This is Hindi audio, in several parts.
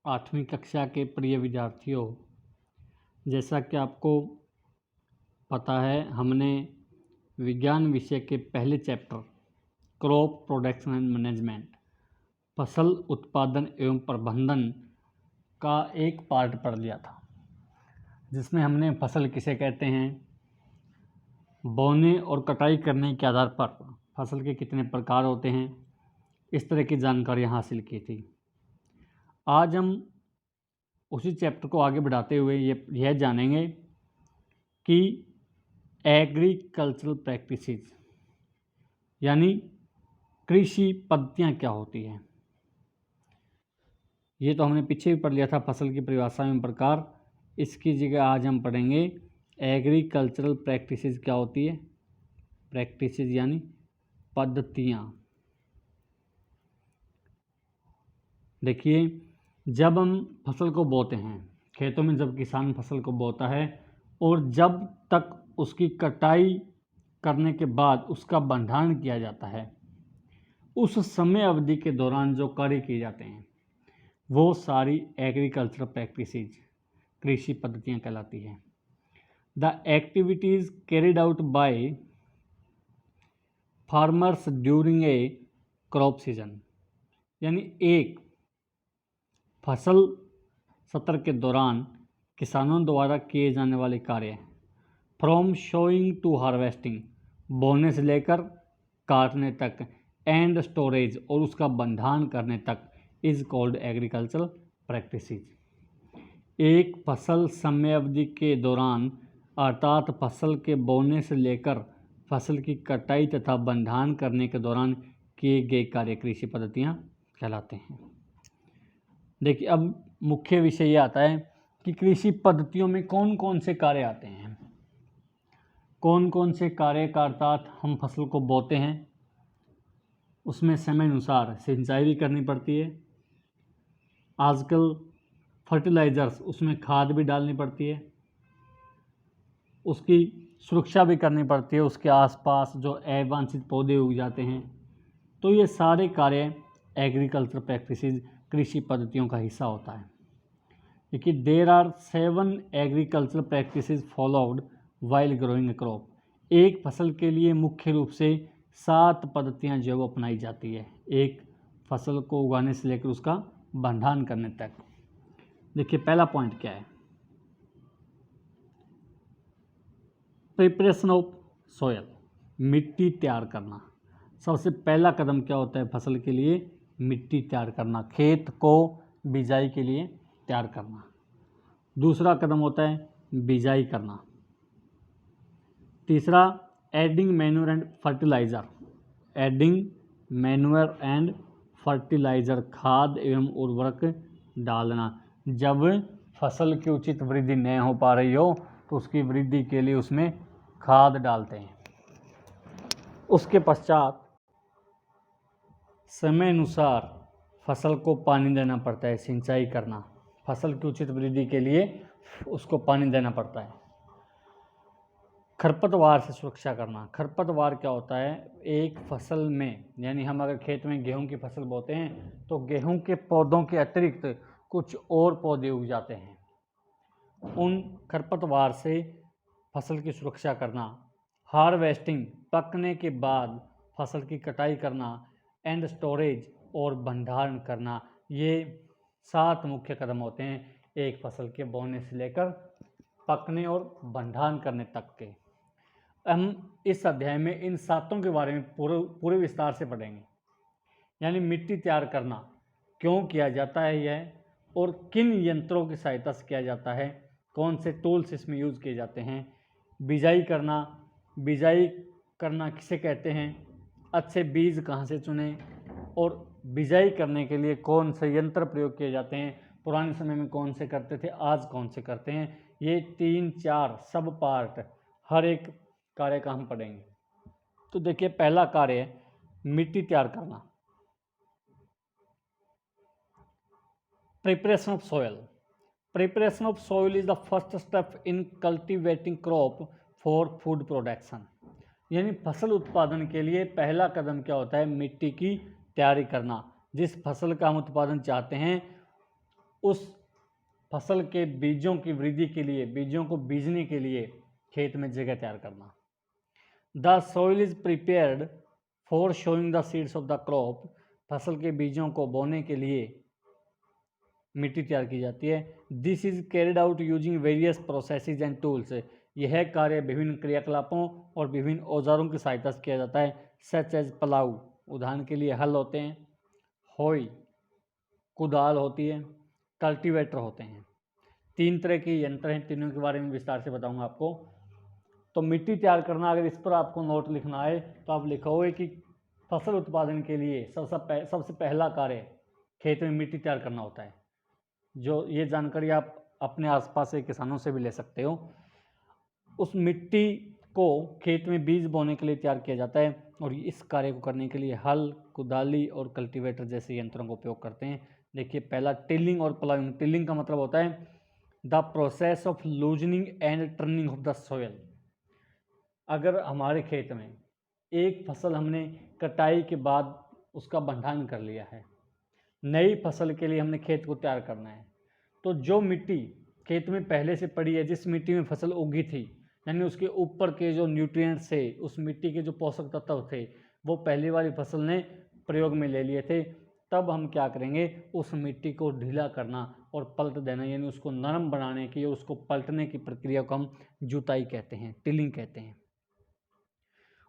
8वीं कक्षा के प्रिय विद्यार्थियों, जैसा कि आपको पता है, हमने विज्ञान विषय के पहले chapter crop production and management, फसल उत्पादन एवं प्रबंधन का एक पार्ट पढ़ लिया था, जिसमें हमने फसल किसे कहते हैं, बोने और कटाई करने के आधार पर फसल के कितने प्रकार होते हैं, इस तरह की जानकारी हासिल की थी। आज हम उसी चैप्टर को आगे बढ़ाते हुए यह जानेंगे कि एग्रीकल्चरल प्रैक्टिसेस यानी कृषि पद्धतियाँ क्या होती हैं। ये तो हमने पीछे भी पढ़ लिया था, फसल की परिभाषा एवं प्रकार। इसकी जगह आज हम पढ़ेंगे एग्रीकल्चरल प्रैक्टिसेस क्या होती है। प्रैक्टिसेस यानी पद्धतियाँ। देखिए, जब हम फसल को बोते हैं, खेतों में जब किसान फसल को बोता है और जब तक उसकी कटाई करने के बाद उसका भंडारण किया जाता है, उस समय अवधि के दौरान जो कार्य किए जाते हैं वो सारी एग्रीकल्चरल प्रैक्टिसेस कृषि पद्धतियाँ कहलाती हैं। The activities carried out by farmers during a crop season, यानी एक फसल सत्र के दौरान किसानों द्वारा किए जाने वाले कार्य, फ्रॉम शोइंग टू हार्वेस्टिंग, बोने से लेकर काटने तक, एंड स्टोरेज और उसका भंडारण करने तक, इज कॉल्ड एग्रीकल्चरल प्रैक्टिसेस। एक फसल समयावधि के दौरान अर्थात फसल के बोने से लेकर फसल की कटाई तथा भंडारण करने के दौरान किए गए कार्य कृषि पद्धतियाँ कहलाते हैं। देखिए, अब मुख्य विषय ये आता है कि कृषि पद्धतियों में कौन कौन से कार्य आते हैं। कौन कौन से कार्य का अर्थात हम फसल को बोते हैं, उसमें समय अनुसार सिंचाई भी करनी पड़ती है। आजकल फर्टिलाइज़र्स, उसमें खाद भी डालनी पड़ती है, उसकी सुरक्षा भी करनी पड़ती है, उसके आसपास जो अवांछित पौधे उग जाते हैं। तो ये सारे कार्य एग्रीकल्चर प्रैक्टिसेस कृषि पद्धतियों का हिस्सा होता है। देखिए, there are 7 agriculture practices followed while growing a crop. एक फसल के लिए मुख्य रूप से 7 पद्धतियाँ जो वो अपनाई जाती है, एक फसल को उगाने से लेकर उसका भंडारण करने तक। देखिए, पहला पॉइंट क्या है, प्रिपरेशन ऑफ सोयल, मिट्टी तैयार करना। सबसे पहला कदम क्या होता है फसल के लिए, मिट्टी तैयार करना, खेत को बिजाई के लिए तैयार करना। दूसरा कदम होता है बिजाई करना। तीसरा, adding manure and fertiliser, adding manure and fertiliser, खाद एवं उर्वरक डालना। जब फसल की उचित वृद्धि नहीं हो पा रही हो तो उसकी वृद्धि के लिए उसमें खाद डालते हैं। उसके पश्चात समय अनुसार फसल को पानी देना पड़ता है, सिंचाई करना। फसल की उचित वृद्धि के लिए उसको पानी देना पड़ता है। खरपतवार से सुरक्षा करना। खरपतवार क्या होता है, एक फसल में, यानी हम अगर खेत में गेहूं की फसल बोते हैं तो गेहूं के पौधों के अतिरिक्त कुछ और पौधे उग जाते हैं, उन खरपतवार से फसल की सुरक्षा करना। हार्वेस्टिंग, पकने के बाद फसल की कटाई करना। एंड स्टोरेज, और भंडारण करना। ये 7 मुख्य कदम होते हैं एक फसल के बोने से लेकर पकने और भंडारण करने तक के। हम इस अध्याय में इन 7 के बारे में पूरे विस्तार से पढ़ेंगे। यानी मिट्टी तैयार करना क्यों किया जाता है यह, और किन यंत्रों की सहायता से किया जाता है, कौन से टूल्स इसमें यूज़ किए जाते हैं। बिजाई करना, बिजाई करना किसे कहते हैं, अच्छे बीज कहाँ से चुनें, और बिजाई करने के लिए कौन से यंत्र प्रयोग किए जाते हैं, पुराने समय में कौन से करते थे, आज कौन से करते हैं। ये 3-4 सब पार्ट हर एक कार्य का हम पढ़ेंगे। तो देखिए, पहला कार्य है मिट्टी तैयार करना, preparation of soil. Preparation of soil is the first step in cultivating crop for food production. यानी फसल उत्पादन के लिए पहला कदम क्या होता है, मिट्टी की तैयारी करना। जिस फसल का हम उत्पादन चाहते हैं उस फसल के बीजों की वृद्धि के लिए, बीजों को बीजने के लिए खेत में जगह तैयार करना। The soil is prepared for showing the seeds of the crop, फसल के बीजों को बोने के लिए मिट्टी तैयार की जाती है। This is carried out using various processes and tools, यह कार्य विभिन्न क्रियाकलापों और विभिन्न औजारों की सहायता से किया जाता है। सच एज प्लाऊ, उदाहरण के लिए हल होते हैं, होई कुदाल होती है, कल्टीवेटर होते हैं। 3 तरह के यंत्र हैं, तीनों के बारे में विस्तार से बताऊंगा आपको। तो मिट्टी तैयार करना, अगर इस पर आपको नोट लिखना है तो आप लिखोगे कि फसल उत्पादन के लिए सबसे पहला कार्य खेत में मिट्टी तैयार करना होता है। जो ये जानकारी आप अपने आसपास के किसानों से भी ले सकते हो। उस मिट्टी को खेत में बीज बोने के लिए तैयार किया जाता है और इस कार्य को करने के लिए हल, कुदाली और कल्टीवेटर जैसे यंत्रों का उपयोग करते हैं। देखिए, पहला टिलिंग और प्लाइंग। टिलिंग का मतलब होता है the process of loosening and turning of the soil. अगर हमारे खेत में एक फसल हमने कटाई के बाद उसका भंडारण कर लिया है, नई फसल के लिए हमने खेत को तैयार करना है, तो जो मिट्टी खेत में पहले से पड़ी है, जिस मिट्टी में फसल उगी थी, यानी उसके ऊपर के जो न्यूट्रिएंट्स थे, उस मिट्टी के जो पोषक तत्व थे, वो पहली वाली फसल ने प्रयोग में ले लिए थे। तब हम क्या करेंगे, उस मिट्टी को ढीला करना और पलट देना, यानी उसको नरम बनाने की और उसको पलटने की प्रक्रिया को हम जुताई कहते हैं, टिलिंग कहते हैं।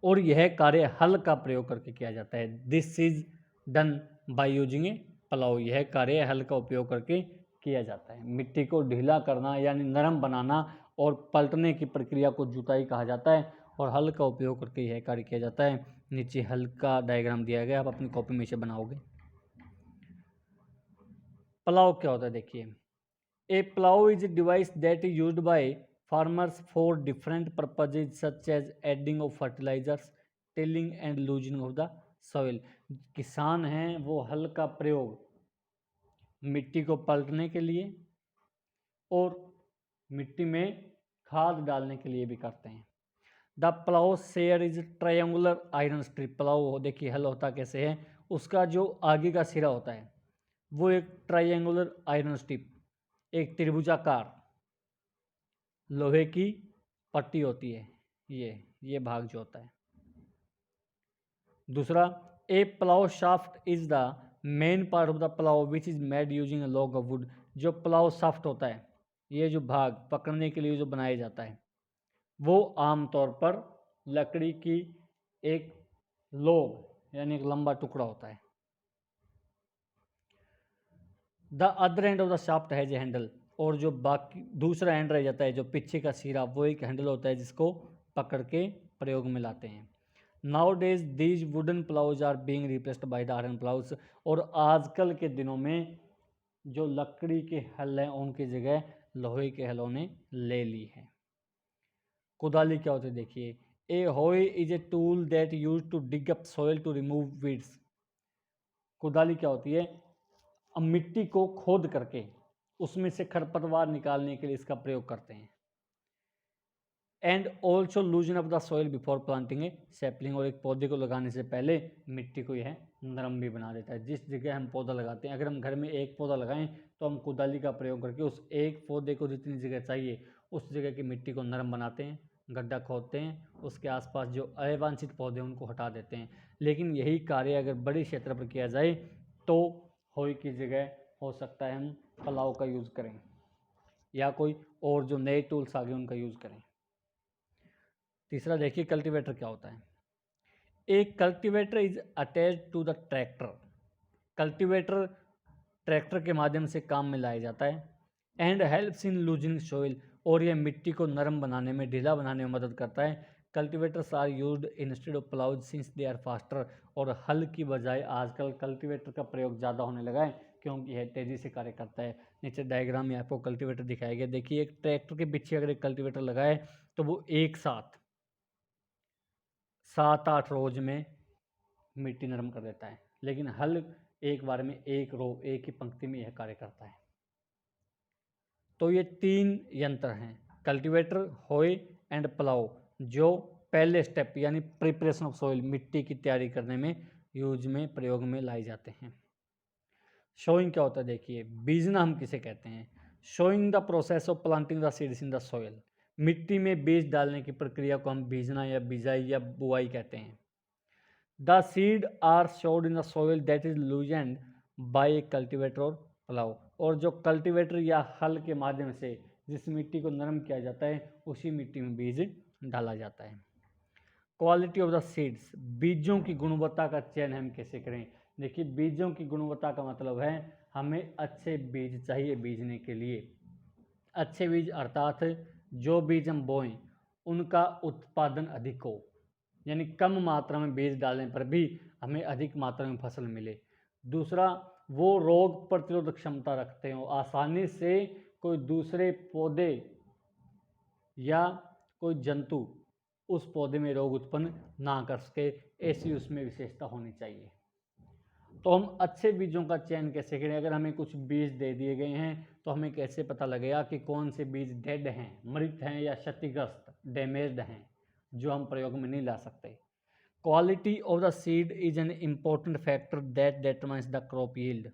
और यह कार्य हल का प्रयोग करके किया जाता है। This is done by using A plough, यह कार्य हल का उपयोग करके किया जाता है। मिट्टी को ढीला करना यानी नरम बनाना और पलटने की प्रक्रिया को जुताई कहा जाता है और हल का उपयोग करके यह कार्य किया जाता है। नीचे हल का डायग्राम दिया गया, आप अपनी कॉपी में से बनाओगे। प्लाउ क्या होता है, देखिए, a plough is device that is used by farmers for different purposes such as adding of fertilisers, tilling and loosening of the soil. किसान हैं वो हल का प्रयोग मिट्टी को पलटने के लिए और मिट्टी में खाद डालने के लिए भी करते हैं। The plough share is triangular iron strip. Plough देखिए हल होता कैसे है, उसका जो आगे का सिरा होता है वो एक ट्रायंगुलर आयरन स्ट्रिप, एक त्रिभुजाकार लोहे की पट्टी होती है, ये भाग जो होता है। दूसरा, a plough shaft is the main part of the plough which is made using a log of wood. जो प्लाउ शाफ्ट होता है, ये जो भाग पकड़ने के लिए जो बनाया जाता है, वो आमतौर पर लकड़ी की एक लॉग यानी एक लंबा टुकड़ा होता है। The other end of the shaft has a handle, और जो बाकी दूसरा एंड रह जाता है, जो पीछे का सिरा, वो एक हैंडल होता है जिसको पकड़ के प्रयोग में लाते हैं। Nowadays these wooden ploughs are being replaced by the iron ploughs, और आजकल के दिनों में जो लकड़ी के हल हैं उनकी जगह लोहे के हलों ने ले ली है। कुदाली क्या होती है, देखिए, a hoe is a tool that use to dig up soil to remove weeds. कुदाली क्या होती है, अब मिट्टी को खोद करके उसमें से खरपतवार निकालने के लिए इसका प्रयोग करते हैं। And also लूजन up the soil before planting A sapling, और एक पौधे को लगाने से पहले मिट्टी को यह नरम भी बना देता है। जिस जगह हम पौधा लगाते हैं, अगर हम घर में एक पौधा लगाएं तो हम कुदाली का प्रयोग करके उस एक पौधे को जितनी जगह चाहिए उस जगह की मिट्टी को नरम बनाते हैं, गड्ढा खोदते हैं, उसके आसपास जो अवांछित पौधे उनको हटा देते हैं। लेकिन यही कार्य अगर बड़े क्षेत्र पर किया जाए तो होई की जगह हो सकता है हम प्लाऊ का यूज़ करें या कोई और जो नए टूल्स आ गए उनका यूज़ करें। तीसरा देखिए, कल्टीवेटर क्या होता है। एक cultivator is attached to the tractor. Cultivator tractor के माध्यम से काम में लाया जाता है। And helps in loosening soil, और यह मिट्टी को नरम बनाने में, ढीला बनाने में मदद करता है। Cultivators are used instead of ploughs since they are faster, और हल की बजाय आजकल कल्टीवेटर का प्रयोग ज़्यादा होने लगा है क्योंकि यह तेज़ी से कार्य करता है। नीचे डायग्राम में आपको कल्टीवेटर दिखाया गया। देखिए, एक ट्रैक्टर के पीछे अगर एक कल्टीवेटर लगाए तो वो एक साथ 7-8 रोज में मिट्टी नरम कर देता है, लेकिन हल एक बार में एक ही पंक्ति में यह कार्य करता है। तो ये 3 यंत्र हैं, कल्टीवेटर, होय एंड प्लाऊ, जो पहले स्टेप यानी प्रिपरेशन ऑफ सॉइल, मिट्टी की तैयारी करने में यूज में, प्रयोग में लाए जाते हैं। शोइंग क्या होता है देखिए, बीजना हम किसे कहते हैं? Showing the process of planting the seeds in the soil. मिट्टी में बीज डालने की प्रक्रिया को हम बीजना या बिजाई या बुआई कहते हैं। The seed are sowed in the soil that is loosened by a cultivator और प्लाउ। और जो कल्टिवेटर या हल के माध्यम से जिस मिट्टी को नरम किया जाता है उसी मिट्टी में बीज डाला जाता है। क्वालिटी ऑफ द सीड्स, बीजों की गुणवत्ता का चयन हम कैसे करें? देखिए, बीजों की गुणवत्ता का मतलब है हमें अच्छे बीज चाहिए बीजने के लिए। अच्छे बीज अर्थात जो बीज हम बोएं उनका उत्पादन अधिक हो, यानी कम मात्रा में बीज डालने पर भी हमें अधिक मात्रा में फसल मिले। दूसरा, वो रोग प्रतिरोधक क्षमता रखते हो, आसानी से कोई दूसरे पौधे या कोई जंतु उस पौधे में रोग उत्पन्न ना कर सके, ऐसी उसमें विशेषता होनी चाहिए। तो हम अच्छे बीजों का चयन कैसे करें? अगर हमें कुछ बीज दे दिए गए हैं तो हमें कैसे पता लगेगा कि कौन से बीज डेड हैं, मृत हैं या क्षतिग्रस्त डैमेज्ड हैं, जो हम प्रयोग में नहीं ला सकते। Quality of the seed is an important factor that determines the crop yield.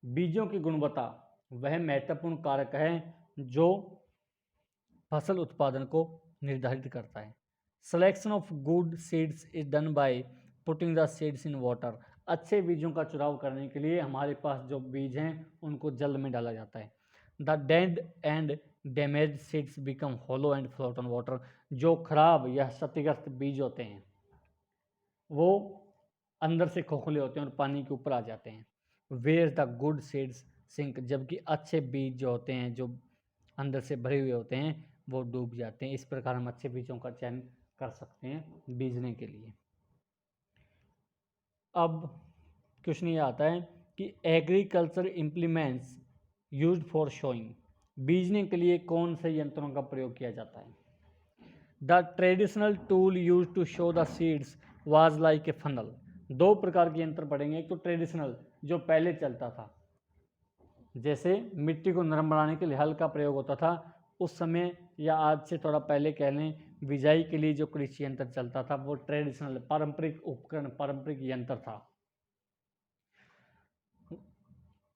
बीजों की गुणवत्ता वह महत्वपूर्ण कारक है जो फसल उत्पादन को निर्धारित करता है। Selection of good seeds is done by putting the seeds in water. अच्छे बीजों का चुनाव करने के लिए हमारे पास जो बीज हैं उनको जल में डाला जाता है। The dead and damaged seeds become hollow and float on water. जो खराब या क्षतिग्रस्त बीज होते हैं वो अंदर से खोखले होते हैं और पानी के ऊपर आ जाते हैं। Where the good seeds sink, जबकि अच्छे बीज जो होते हैं जो अंदर से भरे हुए होते हैं वो डूब जाते हैं। इस प्रकार हम अच्छे बीजों का चयन कर सकते हैं बीजने के लिए। अब क्वेश्चन ये आता है कि agriculture implements used for sowing. बीजने के लिए कौन से यंत्रों का प्रयोग किया जाता है? The traditional tool use to sow the seeds was like a funnel. दो प्रकार के यंत्र पढ़ेंगे। एक तो ट्रेडिशनल जो पहले चलता था, जैसे मिट्टी को नरम बनाने के लिए हल का प्रयोग होता था उस समय, या आज से थोड़ा पहले कह लें बिजाई के लिए जो कृषि यंत्र चलता था वो ट्रेडिशनल पारंपरिक उपकरण पारंपरिक यंत्र था।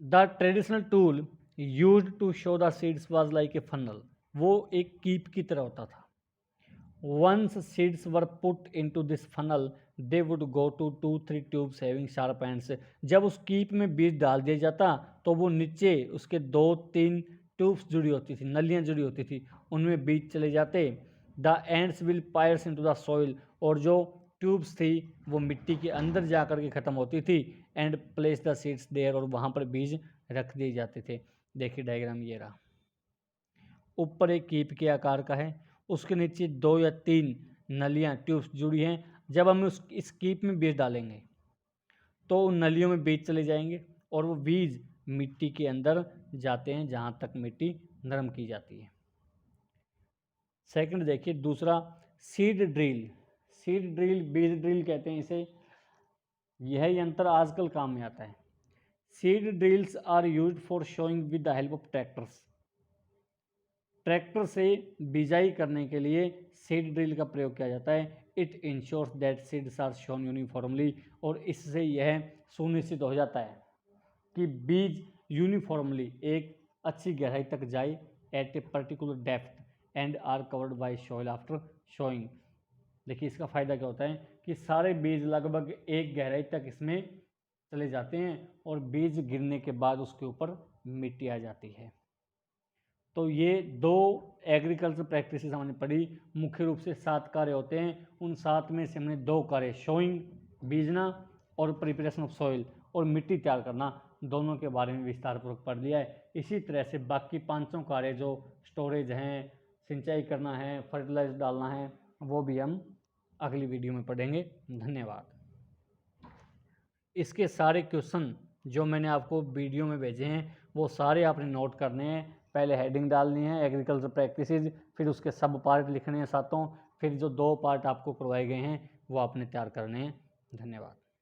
The traditional tool used to sow the seeds was like a funnel. वो एक कीप की तरह होता था। Once seeds were put into this funnel, they would go to 2-3 tubes having sharp ends. जब उस कीप में बीज डाल दिया जाता तो वो नीचे उसके 2-3 ट्यूब्स जुड़ी होती थी, नलियाँ जुड़ी होती थी, उनमें बीज चले जाते। The ends will pierce into the soil, और जो ट्यूब्स थी वो मिट्टी के अंदर जा कर के ख़त्म होती थी। And place the seeds there, और वहाँ पर बीज रख दिए जाते थे। देखिए डायग्राम ये रहा, ऊपर एक कीप के आकार का है, उसके नीचे 2 या 3 नलियाँ ट्यूब्स जुड़ी हैं। जब हम इस कीप में बीज डालेंगे तो उन नलियों में बीज चले जाएंगे और वो बीज मिट्टी के अंदर जाते हैं जहाँ तक मिट्टी नरम की जाती है। सेकंड देखिए, दूसरा सीड ड्रिल। सीड ड्रिल, बीज ड्रिल कहते हैं इसे। यह यंत्र आजकल काम में आता है। Seed drills are used for sowing with the help of tractors. Tractor से बिजाई करने के लिए सीड ड्रिल का प्रयोग किया जाता है। It ensures that seeds are sown uniformly, और इससे यह सुनिश्चित हो जाता है कि बीज यूनिफॉर्मली एक अच्छी गहराई तक जाए at a particular depth and are covered by soil after sowing. देखिए इसका फ़ायदा क्या होता है कि सारे बीज लगभग एक गहराई तक इसमें चले जाते हैं और बीज गिरने के बाद उसके ऊपर मिट्टी आ जाती है। तो ये 2 एग्रीकल्चर प्रैक्टिसेस हमने पढ़ी। मुख्य रूप से 7 कार्य होते हैं। उन 7 में से हमने 2 कार्य, शोइंग बीजना और प्रिपरेशन ऑफ सॉइल और मिट्टी तैयार करना, दोनों के बारे में विस्तारपूर्वक पढ़ लिया है। इसी तरह से बाकी 5 कार्य जो स्टोरेज हैं, सिंचाई करना है, फर्टिलाइजर डालना है, वो भी हम अगली वीडियो में पढ़ेंगे। धन्यवाद। इसके सारे क्वेश्चन जो मैंने आपको वीडियो में भेजे हैं वो सारे आपने नोट करने हैं। पहले हेडिंग डालनी है एग्रीकल्चर प्रैक्टिसेस, फिर उसके सब पार्ट लिखने हैं सातों, फिर जो 2 पार्ट आपको करवाए गए हैं वो आपने तैयार करने हैं। धन्यवाद।